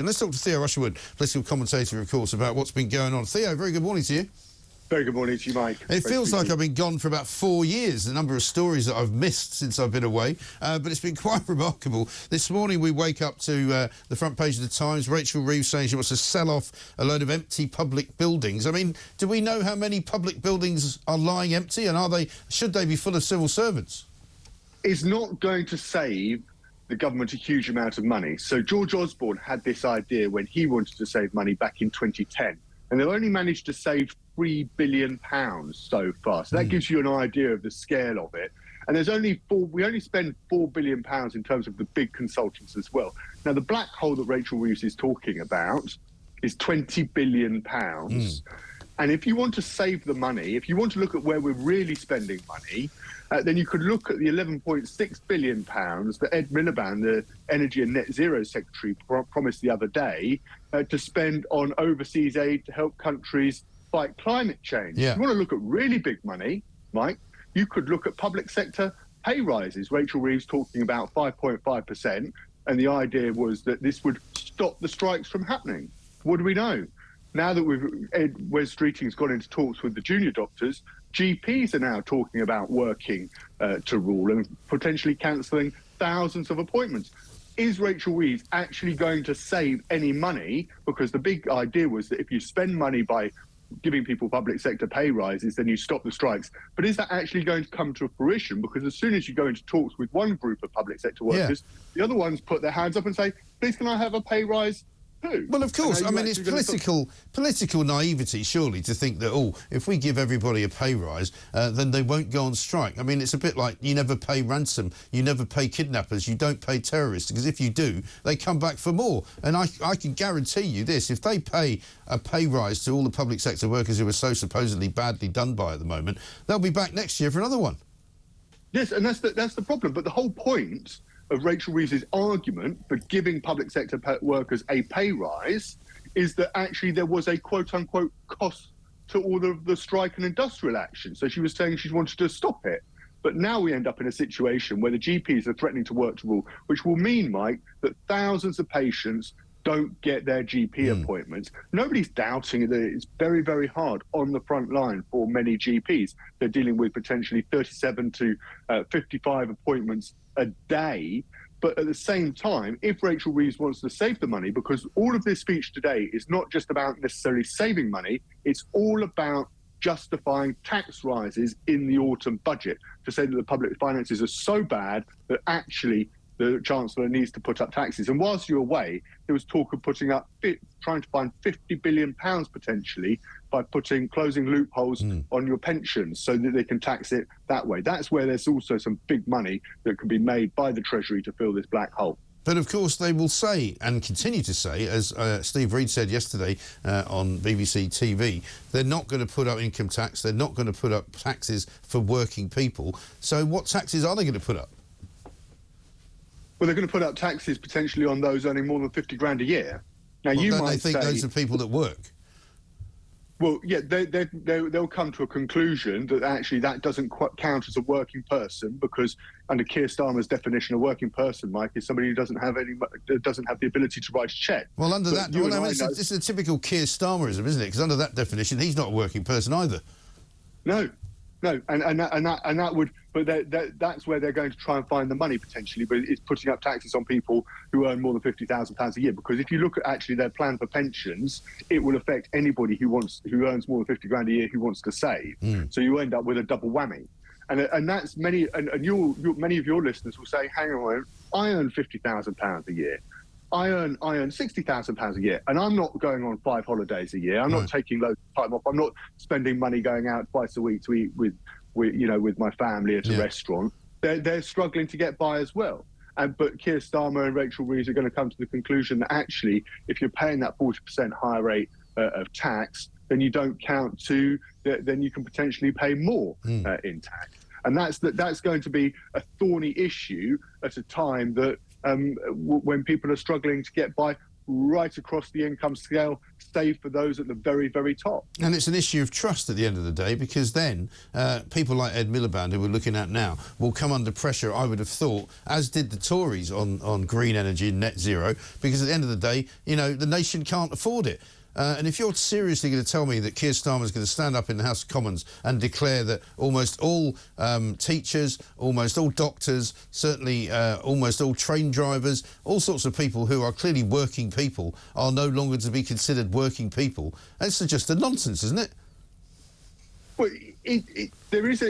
And let's talk to Theo Usherwood, political commentator, of course, about what's been going on. Theo, very good morning to you. Very good morning to you, Mike. It feels like I've been gone for about 4 years, the number of stories that I've missed since I've been away, but it's been quite remarkable. This morning we wake up to the front page of the Times, Rachel Reeves saying she wants to sell off a load of empty public buildings. I mean, do we know how many public buildings are lying empty, and should they be full of civil servants? It's not going to save the government a huge amount of money. So George Osborne had this idea when he wanted to save money back in 2010, and they've only managed to save £3 billion so far. So that gives you an idea of the scale of it. And there's we only spend £4 billion in terms of the big consultants as well. Now, the black hole that Rachel Reeves is talking about is £20 billion. And if you want to save the money, if you want to look at where we're really spending money, then you could look at the £11.6 billion that Ed Miliband, the Energy and Net Zero Secretary, promised the other day to spend on overseas aid to help countries fight climate change. Yeah. If you want to look at really big money, Mike, you could look at public sector pay rises. Rachel Reeves talking about 5.5%, and the idea was that this would stop the strikes from happening. What do we know? Now that Wes Streeting's gone into talks with the junior doctors, GPs are now talking about working to rule and potentially cancelling thousands of appointments. Is Rachel Reeves actually going to save any money? Because the big idea was that if you spend money by giving people public sector pay rises, then you stop the strikes. But is that actually going to come to fruition? Because as soon as you go into talks with one group of public sector workers, the other ones put their hands up and say, please, can I have a pay rise? Well, of course. I mean, it's political naivety, surely, to think that, oh, if we give everybody a pay rise, then they won't go on strike. I mean, it's a bit like you never pay ransom, you never pay kidnappers, you don't pay terrorists, because if you do, they come back for more. And I can guarantee you this, if they pay a pay rise to all the public sector workers who are so supposedly badly done by at the moment, they'll be back next year for another one. Yes, and that's the problem. But the whole point of Rachel Reeves' argument for giving public sector workers a pay rise is that actually there was a quote-unquote cost to all of the strike and industrial action. So she was saying she wanted to stop it. But now we end up in a situation where the GPs are threatening to work to rule, which will mean, Mike, that thousands of patients don't get their GP appointments. Nobody's doubting that it's very, very hard on the front line for many GPs. They're dealing with potentially 37 to 55 appointments a day. But at the same time, if Rachel Reeves wants to save the money, because all of this speech today is not just about necessarily saving money, it's all about justifying tax rises in the autumn budget, to say that the public finances are so bad that actually the Chancellor needs to put up taxes. And whilst you're away, there was talk of trying to find £50 billion potentially by closing loopholes on your pensions so that they can tax it that way. That's where there's also some big money that can be made by the Treasury to fill this black hole. But of course they will say, and continue to say, as Steve Reed said yesterday on BBC TV, they're not going to put up income tax, they're not going to put up taxes for working people. So what taxes are they going to put up? Well, they're going to put up taxes potentially on those earning more than 50 grand a year. Now, you might think say, those are people that work. Well, yeah, they'll come to a conclusion that actually that doesn't count as a working person, because under Keir Starmer's definition, a working person, Mike, is somebody who doesn't have the ability to write a cheque. Well, under that, this is a typical Keir Starmerism, isn't it? Because under that definition, he's not a working person either. No, and that would, but that's where they're going to try and find the money potentially. But it's putting up taxes on people who earn more than £50,000 a year. Because if you look at actually their plan for pensions, it will affect anybody who earns more than 50 grand a year who wants to save. So you end up with a double whammy. And that's many of your listeners will say, hang on, I earn £50,000 a year. I earn £60,000 a year, and I'm not going on 5 holidays a year. I'm not taking loads of time off. I'm not spending money going out twice a week to eat with my family at a restaurant. They're struggling to get by as well. But Keir Starmer and Rachel Reeves are going to come to the conclusion that actually, if you're paying that 40% higher rate of tax, then you don't count to. Then you can potentially pay more in tax, and that's going to be a thorny issue at a time that. When people are struggling to get by right across the income scale, save for those at the very, very top. And it's an issue of trust at the end of the day, because then people like Ed Miliband, who we're looking at now, will come under pressure, I would have thought, as did the Tories on green energy and net zero, because at the end of the day, you know, the nation can't afford it. And if you're seriously going to tell me that Keir Starmer is going to stand up in the House of Commons and declare that almost all teachers, almost all doctors, certainly almost all train drivers, all sorts of people who are clearly working people are no longer to be considered working people, that's just a nonsense, isn't it? Well, there is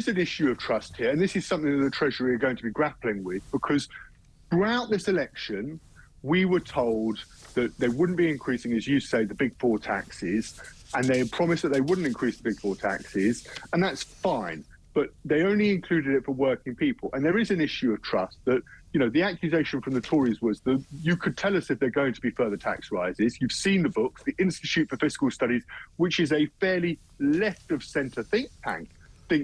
an issue of trust here, and this is something that the Treasury are going to be grappling with, because throughout this election, we were told that they wouldn't be increasing, as you say, the big four taxes, and they had promised that they wouldn't increase the big four taxes, and that's fine. But they only included it for working people. And there is an issue of trust that, you know, the accusation from the Tories was that you could tell us if there are going to be further tax rises. You've seen the books, the Institute for Fiscal Studies, which is a fairly left-of-centre think tank,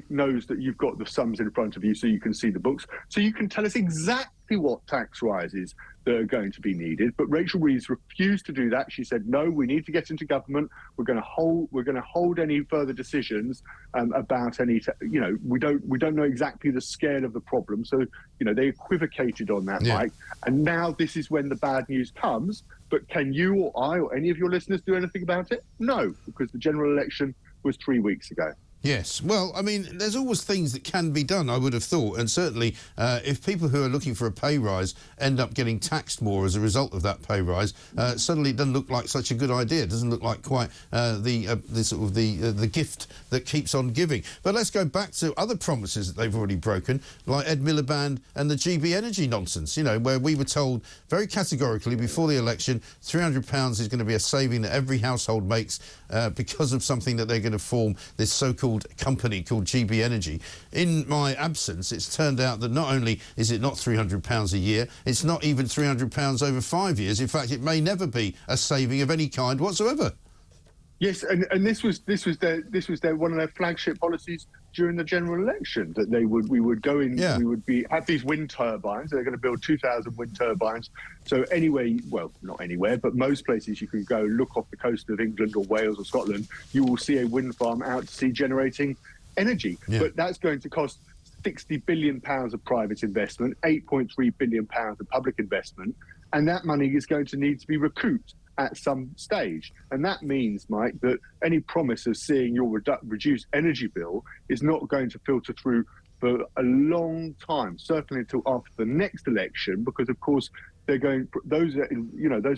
knows that you've got the sums in front of you so you can see the books. So you can tell us exactly what tax rises that are going to be needed. But Rachel Reeves refused to do that. She said, no, we need to get into government. We're going to hold any further decisions about any, you know, we don't know exactly the scale of the problem. So, you know, they equivocated on that, Mike. And now this is when the bad news comes. But can you or I or any of your listeners do anything about it? No, because the general election was 3 weeks ago. Yes. Well, I mean, there's always things that can be done, I would have thought. And certainly if people who are looking for a pay rise end up getting taxed more as a result of that pay rise, suddenly it doesn't look like such a good idea. It doesn't look like quite the gift that keeps on giving. But let's go back to other promises that they've already broken, like Ed Miliband and the GB Energy nonsense, you know, where we were told very categorically before the election £300 is going to be a saving that every household makes because of something that they're going to form, this so-called company called GB Energy. In my absence, it's turned out that not only is it not £300 a year, it's not even £300 over 5 years. In fact, it may never be a saving of any kind whatsoever. Yes, and this was their one of their flagship policies during the general election, that we would go in, we would have these wind turbines. They're going to build 2,000 wind turbines. So anyway, well, not anywhere, but most places you can go look off the coast of England or Wales or Scotland, you will see a wind farm out to sea generating energy. Yeah. But that's going to cost £60 billion of private investment, £8.3 billion of public investment, and that money is going to need to be recouped at some stage. And that means, Mike, that any promise of seeing your reduced energy bill is not going to filter through for a long time, certainly until after the next election, because of course those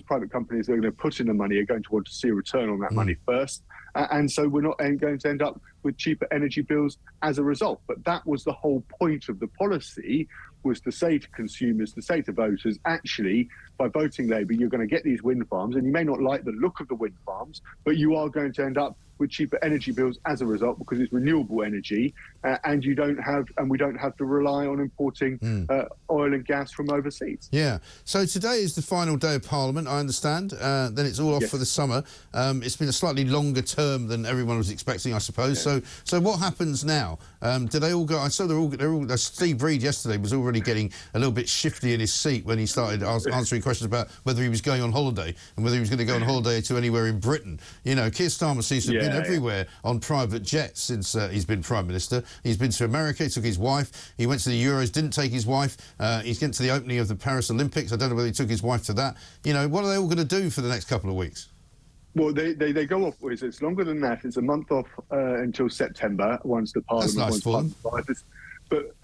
private companies that are going to put in the money are going to want to see a return on that money first. And so we're not going to end up with cheaper energy bills as a result. But that was the whole point of the policy, was to say to consumers, to say to voters, actually, by voting Labour, you're going to get these wind farms, and you may not like the look of the wind farms, but you are going to end up with cheaper energy bills as a result, because it's renewable energy, and we don't have to rely on importing oil and gas from overseas. Yeah. So today is the final day of Parliament, I understand. Then it's all off for the summer. It's been a slightly longer term than everyone was expecting, I suppose. Yeah. So what happens now? Do they all go? I saw they're all. Steve Reed yesterday was already getting a little bit shifty in his seat when he started answering questions about whether he was going on holiday and whether he was going to go on holiday to anywhere in Britain. You know, Keir Starmer seems to have been everywhere on private jets since he's been Prime Minister. He's been to America, he took his wife, he went to the Euros, didn't take his wife, he's getting to the opening of the Paris Olympics. I don't know whether he took his wife to that. You know, what are they all going to do for the next couple of weeks? Well, they go off. It's longer than that. It's a month off until September, once the Parliament... That's nice for them. But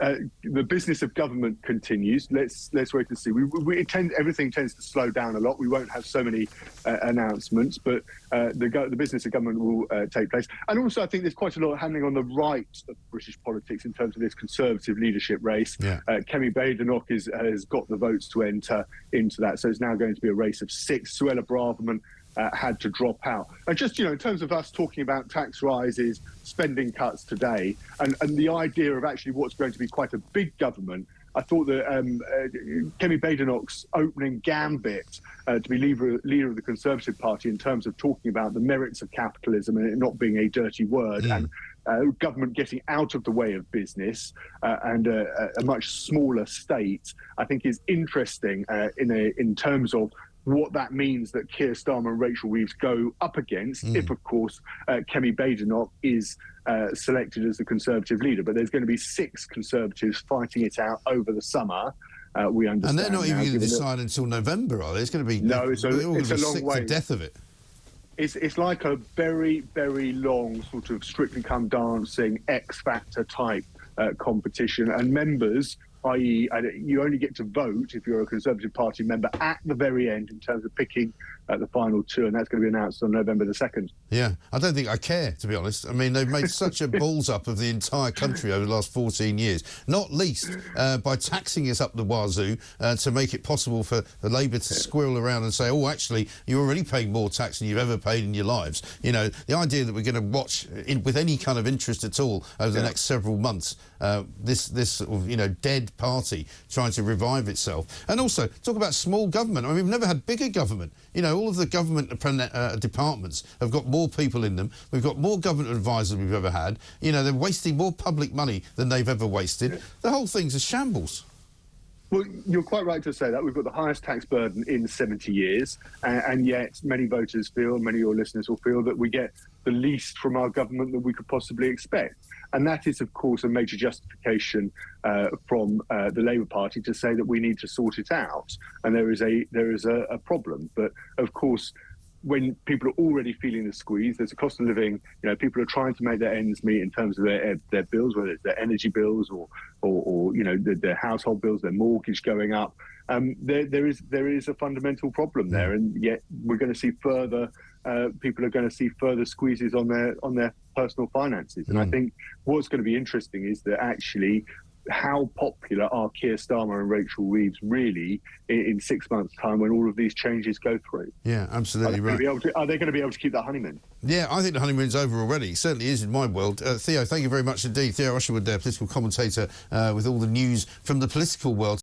the business of government continues. Let's wait and see. Everything tends to slow down a lot. We won't have so many announcements, but the business of government will take place. And also, I think there's quite a lot happening on the right of British politics in terms of this Conservative leadership race. Yeah. Kemi Badenoch has got the votes to enter into that, so it's now going to be a race of 6. Suella Braverman had to drop out. And just, you know, in terms of us talking about tax rises, spending cuts today, and the idea of actually what's going to be quite a big government, I thought that Kemi Badenoch's opening gambit to be leader of the Conservative Party in terms of talking about the merits of capitalism and it not being a dirty word, and government getting out of the way of business and a much smaller state, I think is interesting in terms of what that means that Keir Starmer and Rachel Reeves go up against if, of course, Kemi Badenoch is selected as the Conservative leader. But there's going to be 6 Conservatives fighting it out over the summer. We understand. And they're not even going to decide until November, are they? It's going to be it's a long way. The death of it. It's like a very, very long sort of Strictly Come Dancing X Factor type competition, and members, i.e. you only get to vote if you're a Conservative Party member at the very end in terms of picking the final 2, and that's going to be announced on November the 2nd. Yeah, I don't think I care, to be honest. I mean, they've made such a balls up of the entire country over the last 14 years, not least by taxing us up the wazoo to make it possible for Labour to squirrel around and say, oh, actually, you're already paying more tax than you've ever paid in your lives. You know, the idea that we're going to watch with any kind of interest at all over the next several months this sort of, you know, dead party trying to revive itself. And also, talk about small government. I mean, we've never had bigger government. You know, all of the government departments have got more people in them. We've got more government advisors than we've ever had. You know, they're wasting more public money than they've ever wasted. The whole thing's a shambles. Well, you're quite right to say that. We've got the highest tax burden in 70 years, and yet many voters feel, many of your listeners will feel, that we get the least from our government that we could possibly expect. And that is, of course, a major justification from the Labour Party to say that we need to sort it out. And there is a problem. But, of course, when people are already feeling the squeeze, there's a cost of living. You know, people are trying to make their ends meet in terms of their bills, whether it's their energy bills or you know, their household bills, their mortgage going up. There is a fundamental problem there, and yet we're going to see further. People are going to see further squeezes on their personal finances. And I think what's going to be interesting is that actually, how popular are Keir Starmer and Rachel Reeves really in 6 months' time when all of these changes go through? Yeah, absolutely right. Are they going to be able to keep that honeymoon? Yeah, I think the honeymoon's over already. It certainly is in my world. Theo, thank you very much indeed. Theo Usherwood there, political commentator with all the news from the political world.